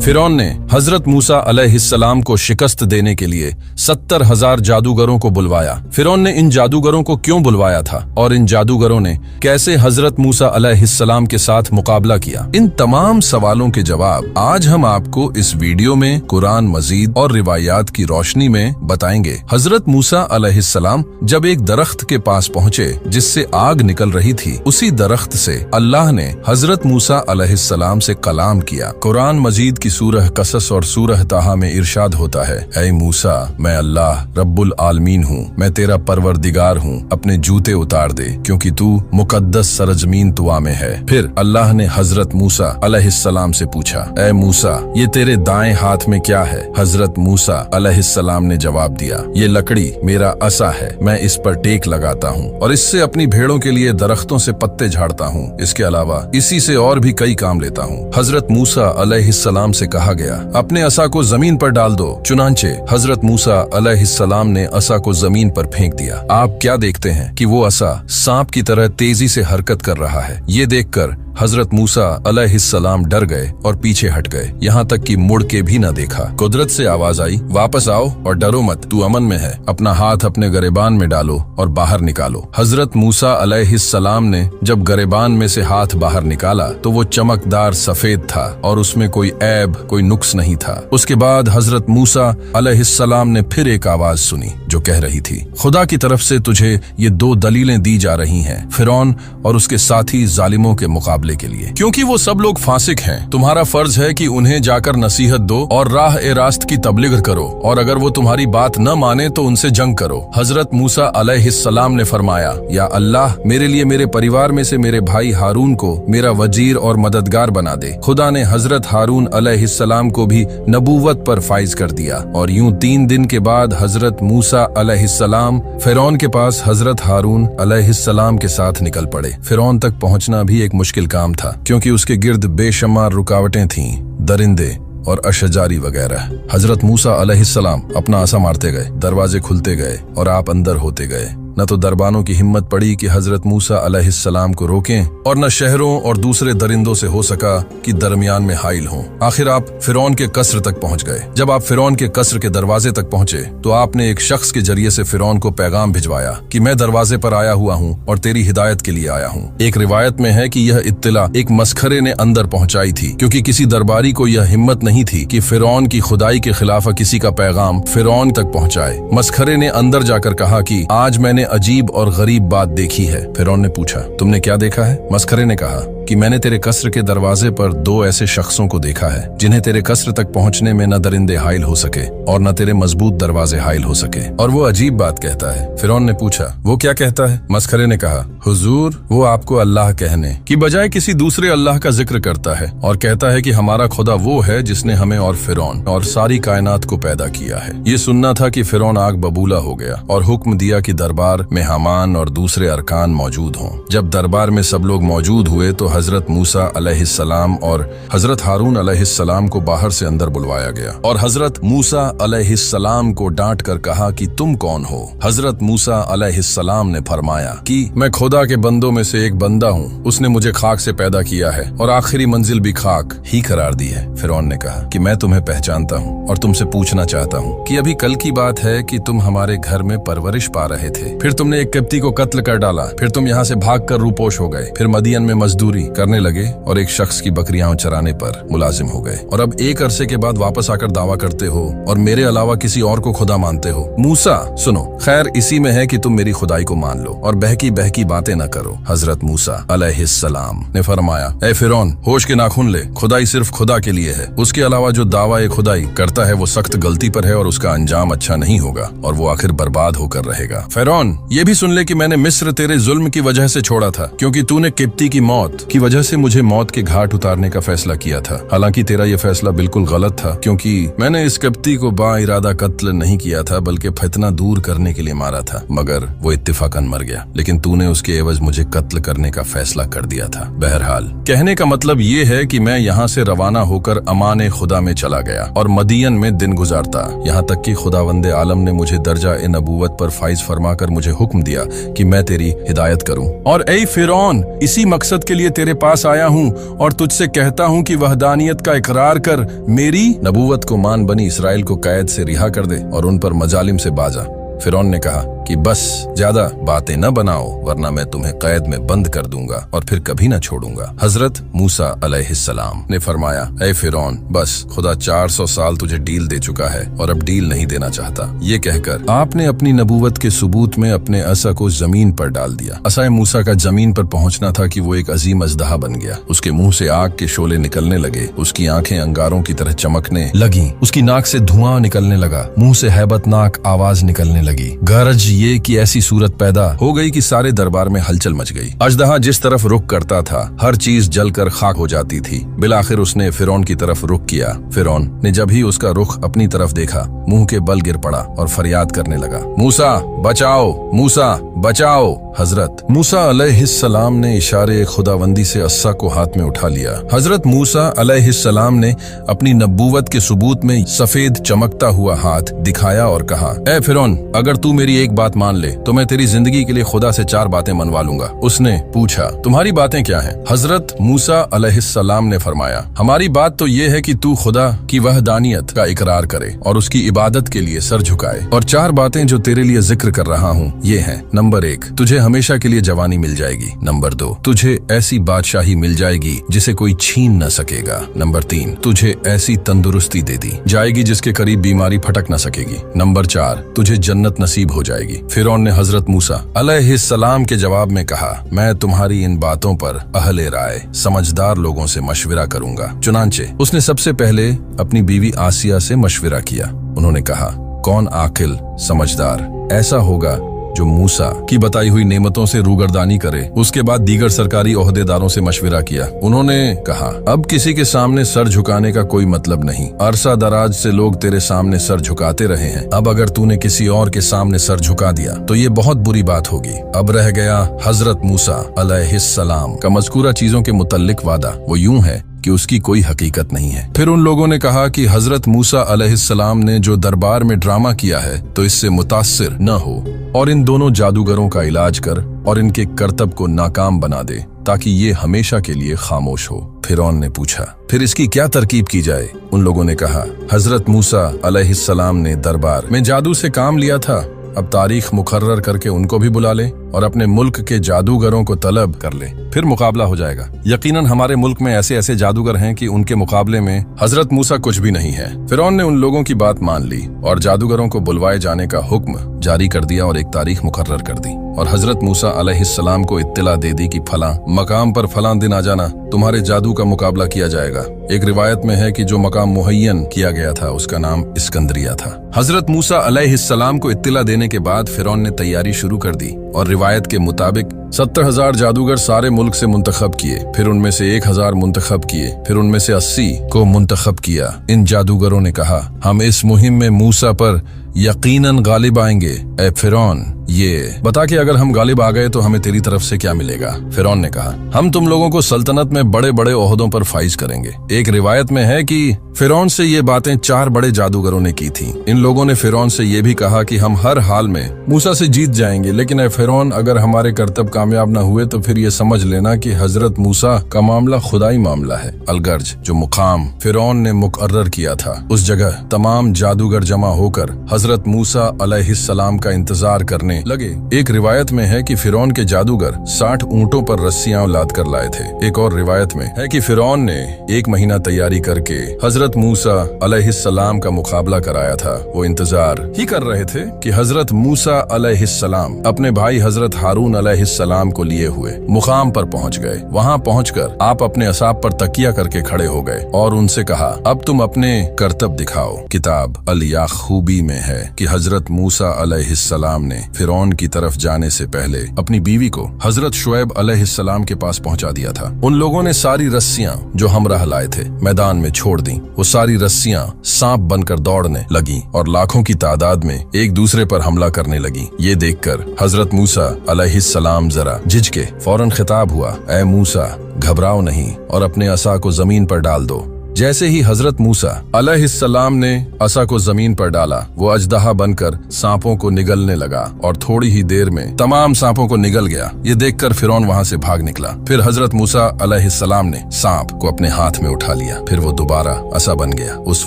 फिरौन ने हजरत मूसा अलैहिस्सलाम को शिकस्त देने के लिए 70,000 जादूगरों को बुलवाया। फिरौन ने इन जादूगरों को क्यों बुलवाया था और इन जादूगरों ने कैसे हजरत मूसा अलैहिस्सलाम के साथ मुकाबला किया, इन तमाम सवालों के जवाब आज हम आपको इस वीडियो में कुरान मजीद और रिवायात की रोशनी में बताएंगे। हजरत मूसा अलैहिस्सलाम जब एक दरख्त के पास पहुंचे जिससे आग निकल रही थी, उसी दरख्त से अल्लाह ने हजरत मूसा अलैहिस्सलाम से कलाम किया। कुरान मजीद की सूरह कसस और सूरह ताहा में इरशाद होता है, ऐ मूसा, मैं अल्लाह रब्बुल आलमीन हूँ, मैं तेरा परवरदिगार हूँ, अपने जूते उतार दे क्योंकि तू मुकद्दस सरजमीन तुआ में है। फिर अल्लाह ने हजरत मूसा अलैहिस्सलाम से पूछा, ऐ मूसा, ये तेरे दाएं हाथ में क्या है? हजरत मूसा अलैहिस्सलाम ने जवाब दिया, ये लकड़ी मेरा असा है, मैं इस पर टेक लगाता हूँ और इससे अपनी भेड़ों के लिए दरख्तों से पत्ते झाड़ता हूँ। इसके अलावा इसी से और भी कई काम लेता हूँ। हजरत मूसा अलैहिस्सलाम से कहा गया, अपने असा को जमीन पर डाल दो। चुनांचे हजरत मूसा अलैहिस्सलाम ने असा को जमीन पर फेंक दिया। आप क्या देखते हैं कि वो असा सांप की तरह तेजी से हरकत कर रहा है। ये देखकर हजरत मूसा अलैहिस्सलाम डर गए और पीछे हट गए, यहाँ तक कि मुड़ के भी न देखा। कुदरत से आवाज आई, वापस आओ और डरो मत, तू अमन में है। अपना हाथ अपने गरेबान में डालो और बाहर निकालो। हजरत मूसा अलैहिस्सलाम ने जब गरेबान में से हाथ बाहर निकाला तो वो चमकदार सफेद था और उसमें कोई ऐब, कोई नुक्स नहीं था। उसके बाद हजरत मूसा अलैहिस्सलाम ने फिर एक आवाज सुनी जो कह रही थी, खुदा की तरफ से तुझे ये दो दलीलें दी जा रही हैं, फिरौन और उसके साथी जालिमों के मुकाबले के लिए, क्योंकि वो सब लोग फासिक हैं। तुम्हारा फर्ज है कि उन्हें जाकर नसीहत दो और राह ए रास्त की तबलीग करो, और अगर वो तुम्हारी बात न माने तो उनसे जंग करो। हजरत मूसा अलैहिस्सलाम ने फरमाया, या अल्लाह, मेरे लिए मेरे परिवार में से मेरे भाई हारून को मेरा वजीर और मददगार बना दे। खुदा ने हजरत हारून अलैहिस्सलाम को भी नबूवत पर फाइज कर दिया और यूं 3 दिन के बाद हजरत मूसा अलैहिस्सलाम फिरौन के पास हजरत हारून अलैहिस्सलाम के साथ निकल पड़े। फिरौन तक पहुंचना भी एक मुश्किल काम था क्योंकि उसके गिर्द बेशुमार रुकावटें थीं, दरिंदे और अशजारी वगैरह। हजरत मूसा अलैहिस्सलाम अपना आसा मारते गए, दरवाजे खुलते गए और आप अंदर होते गए। न तो दरबानों की हिम्मत पड़ी कि हजरत मूसा अलैहिस्सलाम को रोकें और न शहरों और दूसरे दरिंदों से हो सका कि दरमियान में हाइल हों। आखिर आप फिरौन के कसर तक पहुंच गए। जब आप फिरौन के कसर के दरवाजे तक पहुंचे तो आपने एक शख्स के जरिए से फिरौन को पैगाम भिजवाया कि मैं दरवाजे पर आया हुआ हूं और तेरी हिदायत के लिए आया हूं। एक रिवायत में है कि यह इत्तला एक मस्खरे ने अंदर पहुंचाई थी, क्योंकि किसी दरबारी को यह हिम्मत नहीं थी कि फिरौन की खुदाई के खिलाफ किसी का पैगाम फिरौन तक पहुंचाए। मस्खरे ने अंदर जाकर कहा कि आज मैंने अजीब और गरीब बात देखी है। फिरौन ने पूछा, तुमने क्या देखा है? मस्खरे ने कहा कि मैंने तेरे कसर के दरवाजे पर 2 ऐसे शख्सों को देखा है जिन्हें तेरे कसर तक पहुंचने में न दरिंदे हाइल हो सके और न तेरे मजबूत दरवाजे हाइल हो सके, और वो अजीब बात कहता है। फिरौन ने पूछा, वो क्या कहता है? मस्खरे ने कहा, हुजूर, वो आपको अल्लाह कहने की बजाय किसी दूसरे अल्लाह का जिक्र करता है और कहता है कि हमारा खुदा वो है जिसने हमें और फिरौन और सारी कायनात को पैदा किया है। ये सुनना था कि फिरौन आग बबूला हो गया और हुक्म दिया कि दरबार में हामान और दूसरे अरकान मौजूद हों। जब दरबार में सब लोग मौजूद हुए तो हजरत मूसा अलैहिस्सलाम और हजरत हारून अलैहिस्सलाम को बाहर से अंदर बुलवाया गया और हजरत मूसा अलैहिस्सलाम को डांट कर कहा कि तुम कौन हो? हजरत मूसा अलैहिस्सलाम ने फरमाया कि मैं खुदा के बंदों में से एक बंदा हूँ, उसने मुझे खाक से पैदा किया है और आखिरी मंजिल भी खाक ही करार दी है। फिरौन ने कहा कि मैं तुम्हें पहचानता हूँ और तुमसे पूछना चाहता हूँ कि अभी कल की बात है कि तुम हमारे घर में परवरिश पा रहे थे, फिर तुमने एक किप्ती को कत्ल कर डाला, फिर तुम यहाँ से भाग कर रूपोश हो गए, फिर मदियन में मजदूरी करने लगे और एक शख्स की बकरियां चराने पर मुलाजिम हो गए, और अब एक अरसे के बाद वापस आकर दावा करते हो और मेरे अलावा किसी और को खुदा मानते हो। मूसा, सुनो, खैर इसी में है कि तुम मेरी खुदाई को मान लो और बहकी बहकी बातें न करो। हजरत मूसा अलैहिस्सलाम ने फरमाया, ए फिरौन, होश के नाखून ले, खुदाई सिर्फ खुदा के लिए है, उसके अलावा जो दावा ए खुदाई करता है वो सख्त गलती पर है और उसका अंजाम अच्छा नहीं होगा और वो आखिर बर्बाद होकर रहेगा। फिरौन, ये भी सुन ले कि मैंने मिस्र तेरे जुल्म की वजह से छोड़ा था, क्योंकि तूने किप्ती की मौत की वजह से मुझे मौत के घाट उतारने का फैसला किया था। हालांकि तेरा यह फैसला बिल्कुल गलत था, क्योंकि मैंने इस किप्ती को बाइरादा कत्ल नहीं किया था बल्कि फितना दूर करने के लिए मारा था, मगर वो इत्तिफाकन मर गया, लेकिन तूने उसके एवज मुझे कत्ल करने का फैसला कर दिया था। बहरहाल, कहने का मतलब ये है कि मैं यहाँ से रवाना होकर अमान खुदा में चला गया और मदियन में दिन गुजारता, यहाँ तक कि खुदावंदे आलम ने मुझे दर्जा ए नबूवत पर फाइज फरमा कर मुझे हुक्म दिया कि मैं तेरी हिदायत करूं। और ऐ फिरौन, इसी मकसद के लिए तेरे पास आया हूँ और तुझसे कहता हूँ कि वहदानियत का इकरार कर, मेरी नबूवत को मान, बनी इसराइल को कैद से रिहा कर दे और उन पर मजालिम से बाजा। फिरौन ने कहा कि बस ज्यादा बातें न बनाओ वरना मैं तुम्हें कैद में बंद कर दूंगा और फिर कभी न छोड़ूंगा। हजरत मूसा अलैहिस्सलाम ने फरमाया, ऐ फिरौन, बस खुदा 400 साल तुझे डील दे चुका है और अब डील नहीं देना चाहता। ये कहकर आपने अपनी नबूवत के सबूत में अपने असा को जमीन पर डाल दिया। असाए मूसा का जमीन पर पहुंचना था कि वो एक अजीम अजदहा बन गया। उसके मुंह से आग के शोले निकलने लगे, उसकी आंखें अंगारों की तरह चमकने लगी, उसकी नाक से धुआं निकलने लगा, मुंह से हैबतनाक आवाज निकलने लगी। गरज ये कि ऐसी सूरत पैदा हो गई कि सारे दरबार में हलचल मच गई। अजदहा जिस तरफ रुख करता था हर चीज जलकर खाक हो जाती थी। बिलाखिर उसने फिरौन की तरफ रुख किया। फिरौन ने जब ही उसका रुख अपनी तरफ देखा मुंह के बल गिर पड़ा और फरियाद करने लगा, मूसा बचाओ, मूसा बचाओ। हजरत मूसा अलैहिस्सलाम ने इशारे खुदावंदी से अस्सा को हाथ में उठा लिया। हजरत मूसा अलैहिस्सलाम ने अपनी नबूवत के सबूत में सफेद चमकता हुआ हाथ दिखाया और कहा, ए फिरौन, अगर तू मेरी एक बात मान ले तो मैं तेरी जिंदगी के लिए खुदा से 4 बातें मनवा लूंगा। उसने पूछा, तुम्हारी बातें क्या हैं? हजरत मूसा अलैहिस्सलाम ने फरमाया, हमारी बात तो ये है कि तू खुदा की वहदानियत का इकरार करे और उसकी इबादत के लिए सर झुकाए। और 4 बातें जो तेरे लिए जिक्र कर रहा हूँ ये हैं, नंबर 1, तुझे हमेशा के लिए जवानी मिल जाएगी। नंबर 2, तुझे ऐसी बादशाही मिल जाएगी जिसे कोई छीन न सकेगा। नंबर 3, तुझे ऐसी तंदुरुस्ती दे दी जाएगी जिसके करीब बीमारी फटक न सकेगी। नंबर 4, तुझे जन्नत नसीब हो जाएगी। फिरौन ने हजरत मूसा अलैहिस्सलाम के जवाब में कहा, मैं तुम्हारी इन बातों पर अहले राय समझदार लोगों से मशविरा करूंगा। चुनांचे उसने सबसे पहले अपनी बीवी आसिया से मशविरा किया। उन्होंने कहा, कौन आकिल समझदार ऐसा होगा जो मूसा की बताई हुई नेमतों से रूगर्दानी करे। उसके बाद दीगर सरकारी ओहदेदारों से मशविरा किया। उन्होंने कहा, अब किसी के सामने सर झुकाने का कोई मतलब नहीं। अरसा दराज से लोग तेरे सामने सर झुकाते रहे हैं। अब अगर तूने किसी और के सामने सर झुका दिया तो ये बहुत बुरी बात होगी। अब रह गया हजरत मूसा अलैहिस्सलाम का मज़कूरा चीजों के मुतल्लिक वादा, वो यूं है कि उसकी कोई हकीकत नहीं है। फिर उन लोगों ने कहा कि हजरत मूसा अलैहिस्सलाम ने जो दरबार में ड्रामा किया है तो इससे मुतासिर न हो और इन दोनों जादूगरों का इलाज कर और इनके करतब को नाकाम बना दे ताकि ये हमेशा के लिए खामोश हो। फिरौन ने पूछा, फिर इसकी क्या तरकीब की जाए? उन लोगों ने कहा, हजरत मूसा अलैहिस्सलाम ने दरबार में जादू से काम लिया था, अब तारीख मुकर्रर करके उनको भी बुला ले और अपने मुल्क के जादूगरों को तलब कर ले, फिर मुकाबला हो जाएगा। यकीनन हमारे मुल्क में ऐसे ऐसे जादूगर हैं कि उनके मुकाबले में हजरत मूसा कुछ भी नहीं है। फिरौन ने उन लोगों की बात मान ली और जादूगरों को बुलवाए जाने का हुक्म जारी कर दिया और एक तारीख मुकर्रर कर दी और हजरत मूसा अलैहिस्सलाम को इत्तला दे दी कि फलां मकाम पर फलां दिन आ जाना, तुम्हारे जादू का मुकाबला किया जाएगा। एक रिवायत में है कि जो मकाम मुहय्यन किया गया था उसका नाम इस्कंदरिया था। हजरत मूसा अलैहिस्सलाम को इत्तला देने के बाद फिरौन ने तैयारी शुरू कर दी और रिवायत के मुताबिक 70,000 जादूगर सारे मुल्क से मुंतखब किए, फिर उनमें से 1,000 मुंतखब किए, फिर उनमें से 80 को मुंतखब किया। इन जादूगरों ने कहा, हम इस मुहिम में मूसा पर यकीनन गालिब आएंगे। ए फिरौन, ये बता कि अगर हम गालिब आ गए तो हमें तेरी तरफ से क्या मिलेगा? फिरौन ने कहा, हम तुम लोगों को सल्तनत में बड़े बड़े ओहदों पर फाइज करेंगे। एक रिवायत में है कि फिरौन से ये बातें 4 बड़े जादूगरों ने की थी। इन लोगों ने फिरौन से ये भी कहा कि हम हर हाल में मूसा से जीत जाएंगे, लेकिन ए फिरौन, अगर हमारे करतब कामयाब न हुए तो फिर ये समझ लेना कि हजरत मूसा का मामला खुदाई मामला है। अलगर्ज जो मुकाम फिरौन ने मुकर्रर किया था उस जगह तमाम जादूगर जमा होकर हजरत मूसा अलैहिस्सलाम का इंतजार करने लगे। एक रिवायत में है कि फिरौन के जादूगर 60 ऊंटों पर रस्सियां लाद कर लाए थे। एक और रिवायत में है कि फिरौन ने 1 महीना तैयारी करके हजरत मूसा अलैहिस्सलाम का मुकाबला कराया था। वो इंतजार ही कर रहे थे कि हजरत मूसा अलैहिस्सलाम अपने भाई हजरत हारून अलैहिस्सलाम को लिए हुए मुकाम पर पहुंच गए। वहां पहुंचकर आप अपने असाब पर तकिया करके खड़े हो गए और उनसे कहा, अब तुम अपने करतब दिखाओ। किताब अल याखूबी में है कि हजरत मूसा अलैहिस्सलाम ने फिरौन की तरफ जाने से पहले अपनी बीवी को हजरत शुएब अलैहिस्सलाम के पास पहुंचा दिया था। उन लोगों ने सारी रस्सियां जो हमराह लाए थे मैदान में छोड़ दी। वो सारी रस्सियां सांप बनकर दौड़ने लगी और लाखों की तादाद में एक दूसरे पर हमला करने लगी। ये देखकर हजरत मूसा अलैहिस्सलाम जरा झिझके। फौरन खिताब हुआ, ऐ मूसा, घबराओ नहीं और अपने असा को जमीन पर डाल दो। जैसे ही हजरत मूसा अलैहिस्सलाम ने असा को जमीन पर डाला, वो अजदहा बनकर सांपों को निगलने लगा और थोड़ी ही देर में तमाम सांपों को निगल गया। ये देखकर फिरौन वहां से भाग निकला। फिर हजरत मूसा अलैहिस्सलाम ने सांप को अपने हाथ में उठा लिया। फिर वो दोबारा असा बन गया। उस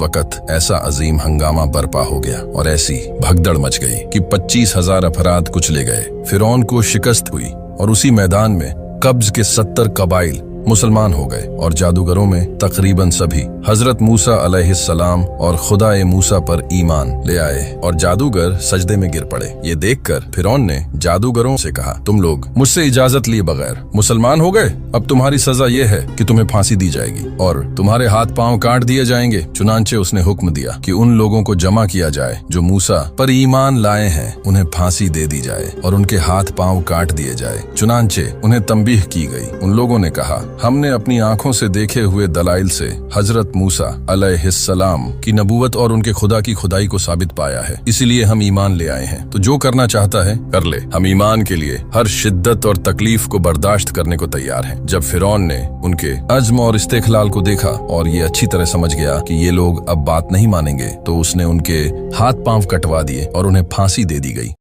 वक्त ऐसा अजीम हंगामा बर्पा हो गया और ऐसी भगदड़ मच गई कि 25,000 अफराद कुचले गए। फिरौन को शिकस्त हुई और उसी मैदान में कब्ज के 70 कबाइल मुसलमान हो गए और जादूगरों में तकरीबन सभी हजरत मूसा अलैहिस्सलाम और खुदाए मूसा पर ईमान ले आए और जादूगर सजदे में गिर पड़े। ये देखकर फिरौन ने जादूगरों से कहा, तुम लोग मुझसे इजाजत लिए बगैर मुसलमान हो गए, अब तुम्हारी सजा ये है कि तुम्हें फांसी दी जाएगी और तुम्हारे हाथ पांव काट दिए जाएंगे। चुनांचे उसने हुक्म दिया कि उन लोगों को जमा किया जाए जो मूसा पर ईमान लाए हैं, उन्हें फांसी दे दी जाए और उनके हाथ पांव काट दिए जाए। चुनांचे उन्हें तंबीह की गई। उन लोगों ने कहा, हमने अपनी आंखों से देखे हुए दलाइल से हजरत मूसा अलैहिस्सलाम की नबूवत और उनके खुदा की खुदाई को साबित पाया है, इसीलिए हम ईमान ले आए हैं। तो जो करना चाहता है कर ले, हम ईमान के लिए हर शिद्दत और तकलीफ को बर्दाश्त करने को तैयार हैं। जब फिरौन ने उनके अज़्म और इस्तेखलाल को देखा और ये अच्छी तरह समझ गया कि ये लोग अब बात नहीं मानेंगे, तो उसने उनके हाथ पांव कटवा दिए और उन्हें फांसी दे दी गई।